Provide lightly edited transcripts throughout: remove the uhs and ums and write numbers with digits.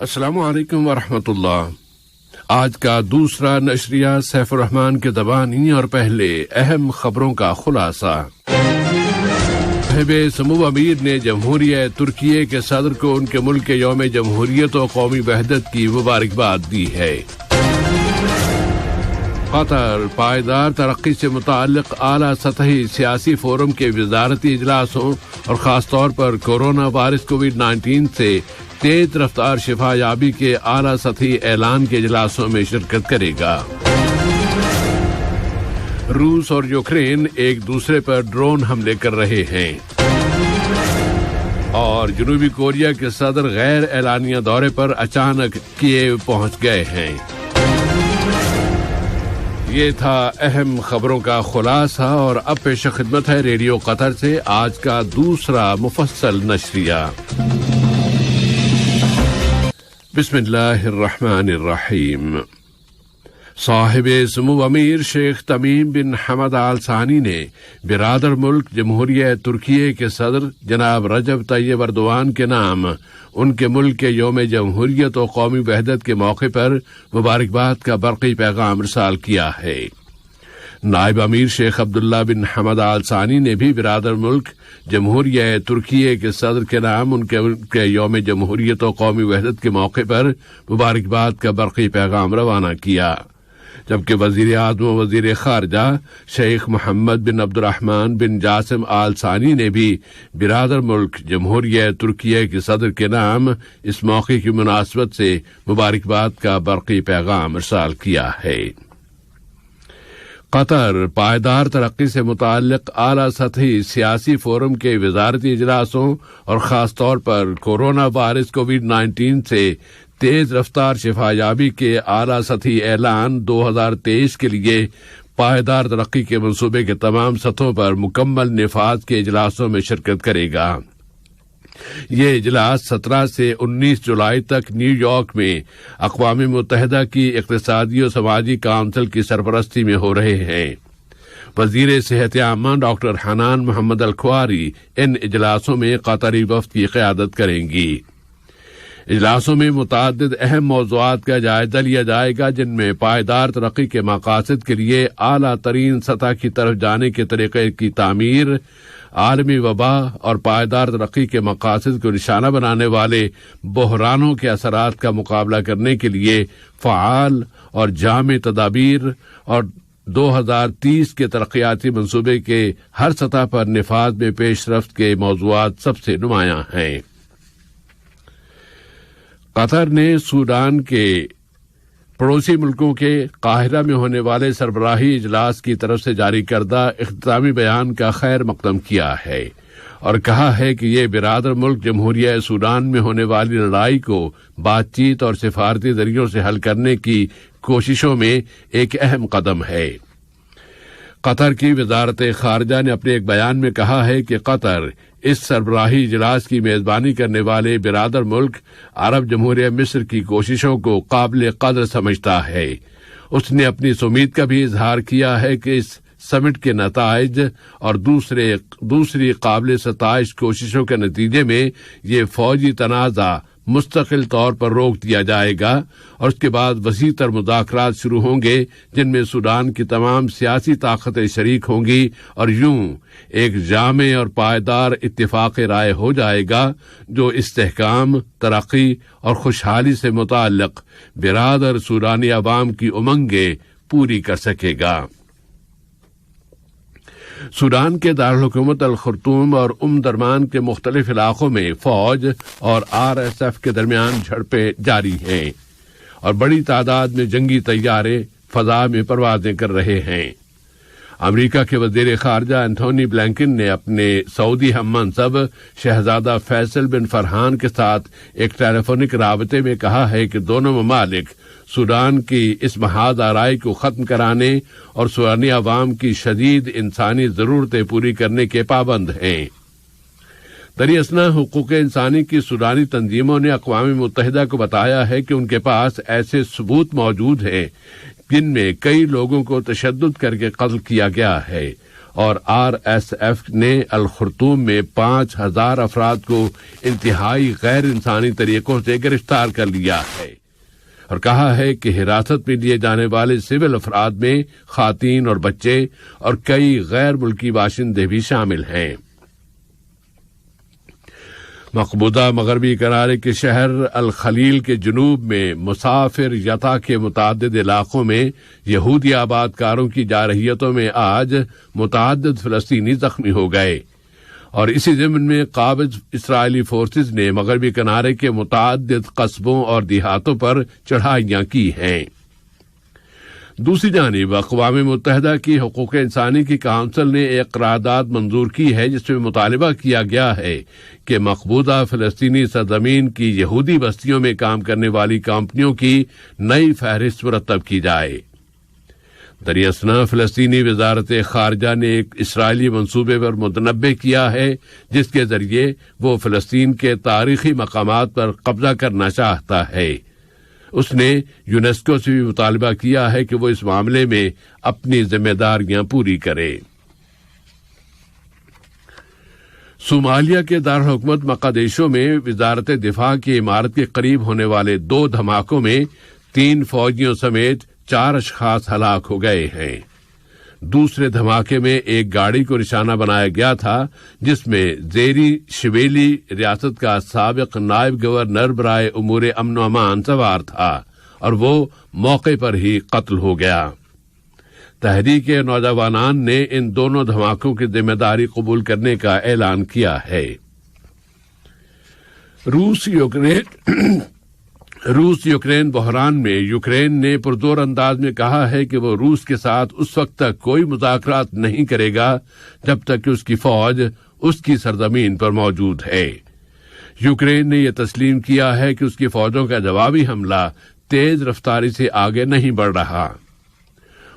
السلام علیکم ورحمۃ اللہ۔ آج کا دوسرا نشریہ سیف الرحمان کے زبانی اور پہلے اہم خبروں کا خلاصہ۔ صاحب سمو امیر نے جمہوریہ ترکیے کے صدر کو ان کے ملک کے یوم جمہوریت و قومی وحدت کی مبارکباد دی ہے۔ قطر پائیدار ترقی سے متعلق اعلیٰ سطحی سیاسی فورم کے وزارتی اجلاسوں اور خاص طور پر کورونا وائرس کووڈ-19 سے تیز رفتار شفا یابی کے اعلیٰ سطحی اعلان کے اجلاسوں میں شرکت کرے گا۔ روس اور یوکرین ایک دوسرے پر ڈرون حملے کر رہے ہیں، اور جنوبی کوریا کے صدر غیر اعلانیہ دورے پر اچانک کییو پہنچ گئے ہیں۔ یہ تھا اہم خبروں کا خلاصہ، اور اب پیش خدمت ہے ریڈیو قطر سے آج کا دوسرا مفصل نشریہ۔ بسم اللہ الرحمن الرحیم۔ صاحب سمو امیر شیخ تمیم بن حمد آل ثانی نے برادر ملک جمہوریہ ترکیے کے صدر جناب رجب طیب اردوان کے نام ان کے ملک کے یوم جمہوریت و قومی وحدت کے موقع پر مبارکباد کا برقی پیغام ارسال کیا ہے۔ نائب امیر شیخ عبداللہ بن حمد آل ثانی نے بھی برادر ملک جمہوریہ ترکیے کے صدر کے نام ان کے یوم جمہوریت و قومی وحدت کے موقع پر مبارکباد کا برقی پیغام روانہ کیا، جبکہ وزیر اعظم و وزیر خارجہ شیخ محمد بن عبد الرحمن بن جاسم آل ثانی نے بھی برادر ملک جمہوریہ ترکیے کے صدر کے نام اس موقع کی مناسبت سے مبارکباد کا برقی پیغام ارسال کیا ہے۔ قطر پائیدار ترقی سے متعلق اعلیٰ سطحی سیاسی فورم کے وزارتی اجلاسوں اور خاص طور پر کورونا وائرس کووڈ-19 سے تیز رفتار شفا یابی کے اعلیٰ سطحی اعلان 2023 کے لیے پائیدار ترقی کے منصوبے کے تمام سطحوں پر مکمل نفاذ کے اجلاسوں میں شرکت کرے گا۔ یہ اجلاس 17 سے 19 جولائی تک نیو یارک میں اقوام متحدہ کی اقتصادی و سماجی کونسل کی سرپرستی میں ہو رہے ہیں۔ وزیر صحت عامہ ڈاکٹر حنان محمد الکھواری ان اجلاسوں میں قطری وفد کی قیادت کریں گی۔ اجلاسوں میں متعدد اہم موضوعات کا جائزہ لیا جائے گا، جن میں پائیدار ترقی کے مقاصد کے لیے اعلیٰ ترین سطح کی طرف جانے کے طریقے کی تعمیر، عالمی وبا اور پائیدار ترقی کے مقاصد کو نشانہ بنانے والے بحرانوں کے اثرات کا مقابلہ کرنے کے لیے فعال اور جامع تدابیر اور 2030 کے ترقیاتی منصوبے کے ہر سطح پر نفاذ میں پیش رفت کے موضوعات سب سے نمایاں ہیں۔ قطر نے سوڈان کے پڑوسی ملکوں کے قاہرہ میں ہونے والے سربراہی اجلاس کی طرف سے جاری کردہ اختتامی بیان کا خیر مقدم کیا ہے، اور کہا ہے کہ یہ برادر ملک جمہوریہ سوڈان میں ہونے والی لڑائی کو بات چیت اور سفارتی ذریعوں سے حل کرنے کی کوششوں میں ایک اہم قدم ہے۔ قطر کی وزارت خارجہ نے اپنے ایک بیان میں کہا ہے کہ قطر اس سربراہی اجلاس کی میزبانی کرنے والے برادر ملک عرب جمہوریہ مصر کی کوششوں کو قابل قدر سمجھتا ہے۔ اس نے اپنی امید کا بھی اظہار کیا ہے کہ اس سمٹ کے نتائج اور دوسری قابل ستائش کوششوں کے نتیجے میں یہ فوجی تنازع مستقل طور پر روک دیا جائے گا، اور اس کے بعد وسیع تر مذاکرات شروع ہوں گے، جن میں سوڈان کی تمام سیاسی طاقتیں شریک ہوں گی، اور یوں ایک جامع اور پائیدار اتفاق رائے ہو جائے گا جو استحکام، ترقی اور خوشحالی سے متعلق برادر سوڈانی عوام کی امنگیں پوری کر سکے گا۔ سوڈان کے دارالحکومت الخرطوم اور درمان کے مختلف علاقوں میں فوج اور RSF کے درمیان جھڑپیں جاری ہیں، اور بڑی تعداد میں جنگی طیارے فضا میں پروازیں کر رہے ہیں۔ امریکہ کے وزیر خارجہ اینتھونی بلنکن نے اپنے سعودی ہم منصب شہزادہ فیصل بن فرحان کے ساتھ ایک ٹیلی فونک رابطے میں کہا ہے کہ دونوں ممالک سوڈان کی اس محاذ آرائی کو ختم کرانے اور سوڈانی عوام کی شدید انسانی ضرورتیں پوری کرنے کے پابند ہیں۔ دراصل حقوق انسانی کی سوڈانی تنظیموں نے اقوام متحدہ کو بتایا ہے کہ ان کے پاس ایسے ثبوت موجود ہیں جن میں کئی لوگوں کو تشدد کر کے قتل کیا گیا ہے، اور RSF نے الخرطوم میں 5,000 افراد کو انتہائی غیر انسانی طریقوں سے گرفتار کر لیا ہے اور کہا ہے کہ حراست میں لیے جانے والے سول افراد میں خواتین اور بچے اور کئی غیر ملکی باشندے بھی شامل ہیں۔ مقبوضہ مغربی کنارے کے شہر الخلیل کے جنوب میں مسافر یتا کے متعدد علاقوں میں یہودی آباد کاروں کی جارحیتوں میں آج متعدد فلسطینی زخمی ہو گئے اور اسی ضمن میں قابض اسرائیلی فورسز نے مغربی کنارے کے متعدد قصبوں اور دیہاتوں پر چڑھائیاں کی ہیں۔ دوسری جانب اقوام متحدہ کی حقوق انسانی کی کونسل نے ایک قرارداد منظور کی ہے جس میں مطالبہ کیا گیا ہے کہ مقبوضہ فلسطینی سرزمین کی یہودی بستیوں میں کام کرنے والی کمپنیوں کی نئی فہرست مرتب کی جائے۔ دراصل فلسطینی وزارت خارجہ نے ایک اسرائیلی منصوبے پر متنبع کیا ہے جس کے ذریعے وہ فلسطین کے تاریخی مقامات پر قبضہ کرنا چاہتا ہے۔ اس نے یونیسکو سے بھی مطالبہ کیا ہے کہ وہ اس معاملے میں اپنی ذمہ داریاں پوری کرے۔ صومالیہ کے دارالحکومت مقدیشو میں وزارت دفاع کی عمارت کے قریب ہونے والے 2 دھماکوں میں 3 فوجیوں سمیت 4 اشخاص ہلاک ہو گئے ہیں۔ دوسرے دھماکے میں ایک گاڑی کو نشانہ بنایا گیا تھا جس میں زیری شبیلی ریاست کا سابق نائب گورنر برائے امور امن و امان سوار تھا اور وہ موقع پر ہی قتل ہو گیا۔ تحریک نوجوانان نے ان دونوں دھماکوں کی ذمہ داری قبول کرنے کا اعلان کیا ہے۔ روس یوکرین بحران میں یوکرین نے پرزور انداز میں کہا ہے کہ وہ روس کے ساتھ اس وقت تک کوئی مذاکرات نہیں کرے گا جب تک کہ اس کی فوج اس کی سرزمین پر موجود ہے۔ یوکرین نے یہ تسلیم کیا ہے کہ اس کی فوجوں کا جوابی حملہ تیز رفتاری سے آگے نہیں بڑھ رہا۔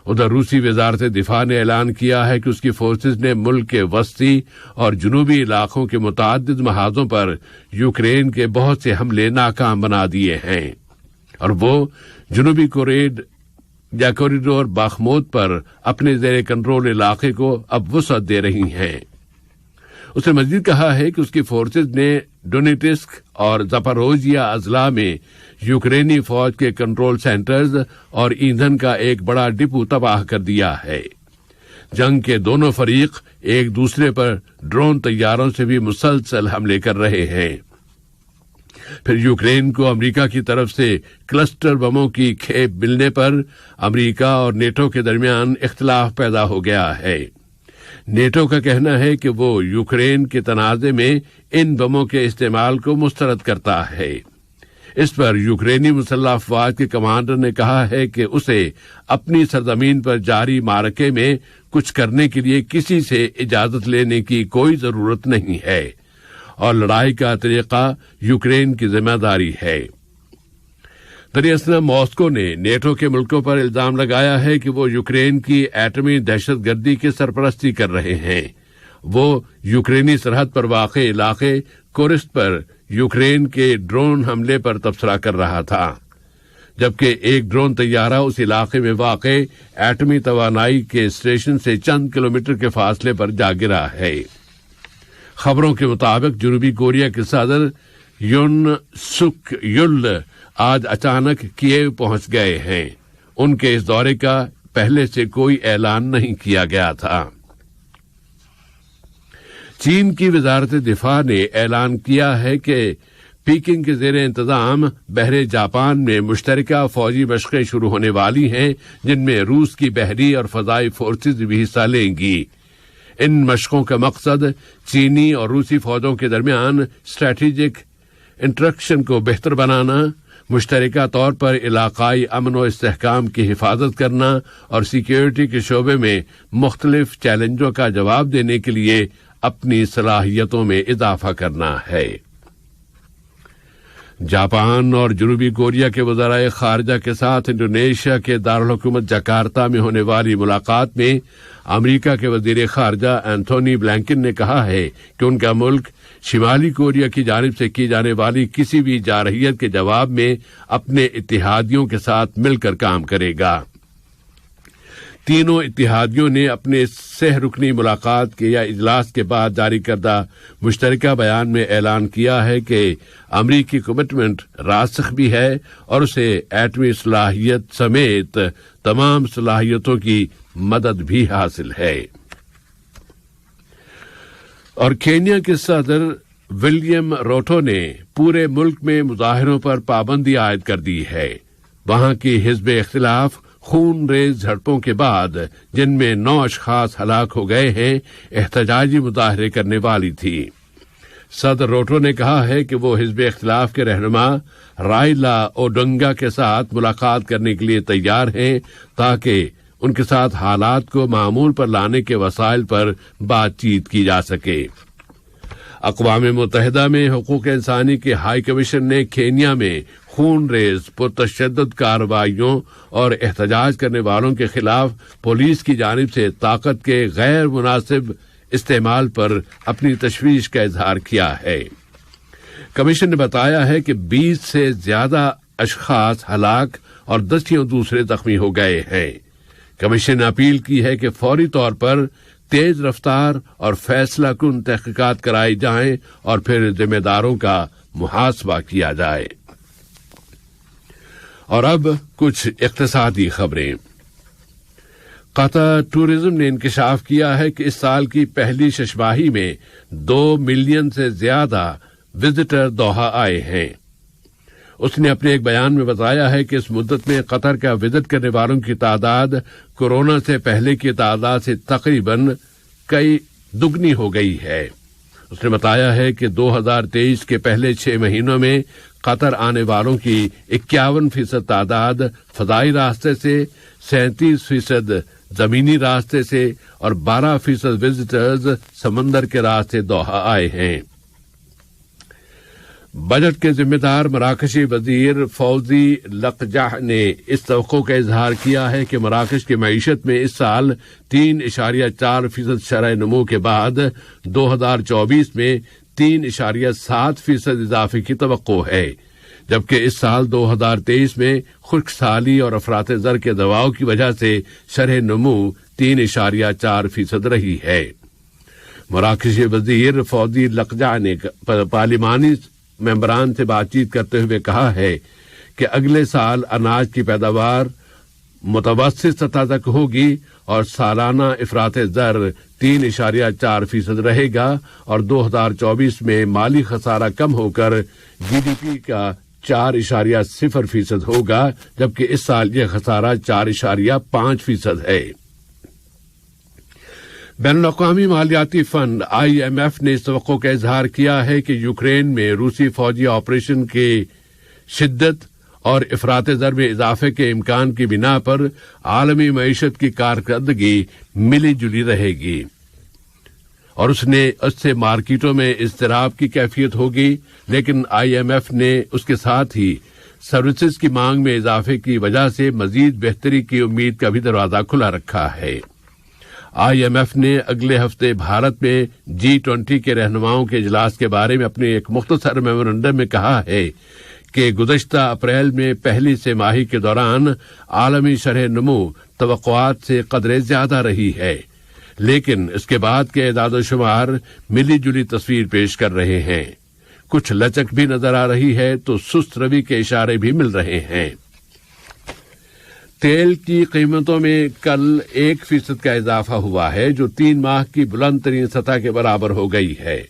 ادھر روسی وزارت دفاع نے اعلان کیا ہے کہ اس کی فورسز نے ملک کے وسطی اور جنوبی علاقوں کے متعدد محاذوں پر یوکرین کے بہت سے حملے ناکام بنا دیے ہیں اور وہ جنوبی کوریڈور باخموت پر اپنے زیر کنٹرول علاقے کو اب وسعت دے رہی ہیں۔ اس نے مزید کہا ہے کہ اس کی فورسز نے ڈونیٹسک اور زپاروژیا اضلاع میں یوکرینی فوج کے کنٹرول سینٹرز اور ایندھن کا ایک بڑا ڈپو تباہ کر دیا ہے۔ جنگ کے دونوں فریق ایک دوسرے پر ڈرون طیاروں سے بھی مسلسل حملے کر رہے ہیں۔ پھر یوکرین کو امریکہ کی طرف سے کلسٹر بموں کی کھیپ ملنے پر امریکہ اور نیٹو کے درمیان اختلاف پیدا ہو گیا ہے۔ نیٹو کا کہنا ہے کہ وہ یوکرین کے تنازع میں ان بموں کے استعمال کو مسترد کرتا ہے۔ اس پر یوکرینی مسلح افواج کے کمانڈر نے کہا ہے کہ اسے اپنی سرزمین پر جاری معرکے میں کچھ کرنے کے لیے کسی سے اجازت لینے کی کوئی ضرورت نہیں ہے اور لڑائی کا طریقہ یوکرین کی ذمہ داری ہے۔ دراصل ماسکو نے نیٹو کے ملکوں پر الزام لگایا ہے کہ وہ یوکرین کی ایٹمی دہشت گردی کی سرپرستی کر رہے ہیں۔ وہ یوکرینی سرحد پر واقع علاقے کورسک پر یوکرین کے ڈرون حملے پر تبصرہ کر رہا تھا، جبکہ ایک ڈرون طیارہ اس علاقے میں واقع ایٹمی توانائی کے اسٹیشن سے چند کلومیٹر کے فاصلے پر جا گرا ہے۔ خبروں کے مطابق جنوبی کوریا کے صدر یون سک یول آج اچانک کییو پہنچ گئے ہیں۔ ان کے اس دورے کا پہلے سے کوئی اعلان نہیں کیا گیا تھا۔ چین کی وزارت دفاع نے اعلان کیا ہے کہ پیکنگ کے زیر انتظام بحر جاپان میں مشترکہ فوجی مشقیں شروع ہونے والی ہیں جن میں روس کی بحری اور فضائی فورسز بھی حصہ لیں گی۔ ان مشقوں کا مقصد چینی اور روسی فوجوں کے درمیان اسٹریٹجک انٹریکشن کو بہتر بنانا، مشترکہ طور پر علاقائی امن و استحکام کی حفاظت کرنا اور سیکیورٹی کے شعبے میں مختلف چیلنجوں کا جواب دینے کے لیے اپنی صلاحیتوں میں اضافہ کرنا ہے۔ جاپان اور جنوبی کوریا کے وزرائے خارجہ کے ساتھ انڈونیشیا کے دارالحکومت جکارتا میں ہونے والی ملاقات میں امریکہ کے وزیر خارجہ اینتھونی بلنکن نے کہا ہے کہ ان کا ملک شمالی کوریا کی جانب سے کی جانے والی کسی بھی جارحیت کے جواب میں اپنے اتحادیوں کے ساتھ مل کر کام کرے گا۔ تینوں اتحادیوں نے اپنے سہ رکنی ملاقات کے یا اجلاس کے بعد جاری کردہ مشترکہ بیان میں اعلان کیا ہے کہ امریکی کمٹمنٹ راسخ بھی ہے اور اسے ایٹمی صلاحیت سمیت تمام صلاحیتوں کی مدد بھی حاصل ہے۔ اور کینیا کے صدر ولیم روٹو نے پورے ملک میں مظاہروں پر پابندی عائد کر دی ہے۔ وہاں کی حزب اختلاف خون ریز جھڑپوں کے بعد جن میں 9 اشخاص ہلاک ہو گئے ہیں احتجاجی مظاہرے کرنے والی تھی۔ صدر روٹو نے کہا ہے کہ وہ حزب اختلاف کے رہنما رائلا اوڈنگا کے ساتھ ملاقات کرنے کے لیے تیار ہیں تاکہ ان کے ساتھ حالات کو معمول پر لانے کے وسائل پر بات چیت کی جا سکے۔ اقوام متحدہ میں حقوق انسانی کے ہائی کمیشن نے کینیا میں خون ریز پرتشدد کارروائیوں اور احتجاج کرنے والوں کے خلاف پولیس کی جانب سے طاقت کے غیر مناسب استعمال پر اپنی تشویش کا اظہار کیا ہے۔ کمیشن نے بتایا ہے کہ 20 سے زیادہ اشخاص ہلاک اور دسیوں دوسرے زخمی ہو گئے ہیں۔ کمیشن نے اپیل کی ہے کہ فوری طور پر تیز رفتار اور فیصلہ کن تحقیقات کرائی جائیں اور پھر ذمہ داروں کا محاسبہ کیا جائے۔ اور اب کچھ اقتصادی خبریں۔ قطر ٹورزم نے انکشاف کیا ہے کہ اس سال کی پہلی شش ماہی میں 2 ملین سے زیادہ وزٹر دوحہ آئے ہیں۔ اس نے اپنے ایک بیان میں بتایا ہے کہ اس مدت میں قطر کا وزٹ کرنے والوں کی تعداد کورونا سے پہلے کی تعداد سے تقریباً کئی دگنی ہو گئی ہے۔ اس نے بتایا ہے کہ 2023 کے پہلے 6 مہینوں میں قطر آنے والوں کی 51% تعداد فضائی راستے سے، 37% زمینی راستے سے اور 12% وزٹرز سمندر کے راستے دوحہ آئے ہیں۔ بجٹ کے ذمہ دار مراکشی وزیر فوزی لقجہ نے اس توقع کا اظہار کیا ہے کہ مراکش کی معیشت میں اس سال 3.4% شرح نمو کے بعد 2024 میں 3.7% اضافے کی توقع ہے، جبکہ اس سال 2023 میں خشک سالی اور افراط زر کے دباؤ کی وجہ سے شرح نمو 3.4% رہی ہے۔ مراکشی وزیر فوزی لقجہ نے پارلیمانی ممبران سے بات چیت کرتے ہوئے کہا ہے کہ اگلے سال اناج کی پیداوار متوسط سطح تک ہوگی اور سالانہ افراط زر 3.4% رہے گا اور 2024 میں مالی خسارہ کم ہو کر GDP کا 4.0% ہوگا، جبکہ اس سال یہ خسارہ 4.5% ہے۔ بین الاقوامی مالیاتی فنڈ IMF نے اس توقع کا اظہار کیا ہے کہ یوکرین میں روسی فوجی آپریشن کی شدت اور افراط زر میں اضافے کے امکان کی بنا پر عالمی معیشت کی کارکردگی ملی جلی رہے گی اور اس سے مارکیٹوں میں اضطراب کی کیفیت ہوگی، لیکن IMF نے اس کے ساتھ ہی سروسز کی مانگ میں اضافے کی وجہ سے مزید بہتری کی امید کا بھی دروازہ کھلا رکھا ہے۔ IMF نے اگلے ہفتے بھارت میں G20 کے رہنماؤں کے اجلاس کے بارے میں اپنے ایک مختصر میمورنڈم میں کہا ہے کہ گزشتہ اپریل میں پہلی سہ ماہی کے دوران عالمی شرح نمو توقعات سے قدرے زیادہ رہی ہے، لیکن اس کے بعد کے اعداد و شمار ملی جلی تصویر پیش کر رہے ہیں۔ کچھ لچک بھی نظر آ رہی ہے تو سست روی کے اشارے بھی مل رہے ہیں۔ تیل کی قیمتوں میں کل 1% کا اضافہ ہوا ہے، جو 3 ماہ کی بلند ترین سطح کے برابر ہو گئی ہے،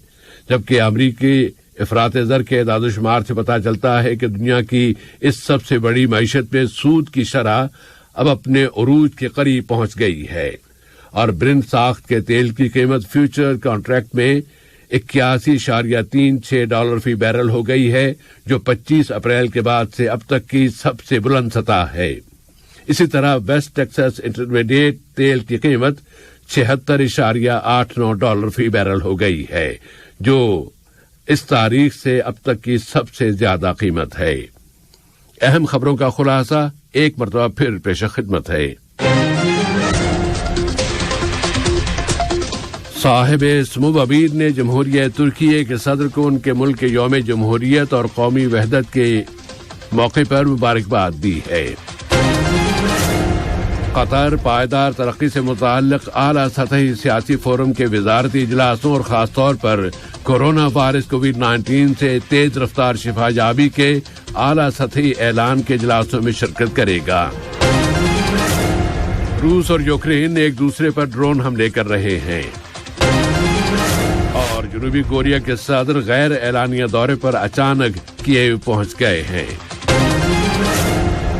جبکہ امریکی افراط زر کے اعداد و شمار سے پتہ چلتا ہے کہ دنیا کی اس سب سے بڑی معیشت میں سود کی شرح اب اپنے عروج کے قریب پہنچ گئی ہے اور برنٹ ساخت کے تیل کی قیمت فیوچر کانٹریکٹ میں $81.36 فی بیرل ہو گئی ہے، جو 25 اپریل کے بعد سے اب تک کی سب سے بلند سطح ہے۔ اسی طرح ویسٹ ٹیکساس انٹرمیڈیٹ تیل کی قیمت $76.89 فی بیرل ہو گئی ہے، جو اس تاریخ سے اب تک کی سب سے زیادہ قیمت ہے۔ اہم خبروں کا خلاصہ ایک مرتبہ پھر پیش خدمت ہے۔ صاحب سمو عبید نے جمہوریہ ترکیہ کے صدر کو ان کے ملک کے یوم جمہوریت اور قومی وحدت کے موقع پر مبارکباد دی ہے۔ قطر پائیدار ترقی سے متعلق اعلیٰ سطحی سیاسی فورم کے وزارتی اجلاسوں اور خاص طور پر کورونا وائرس کووڈ-19 سے تیز رفتار شفا یابی کے اعلیٰ سطحی اعلان کے اجلاسوں میں شرکت کرے گا۔ روس اور یوکرین ایک دوسرے پر ڈرون حملے کر رہے ہیں، اور جنوبی کوریا کے صدر غیر اعلانیہ دورے پر اچانک کییو پہنچ گئے ہیں۔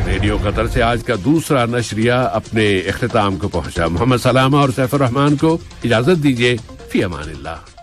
ریڈیو قطر سے آج کا دوسرا نشریہ اپنے اختتام کو پہنچا۔ محمد سلامہ اور سیف الرحمان کو اجازت دیجیے، فی امان اللہ۔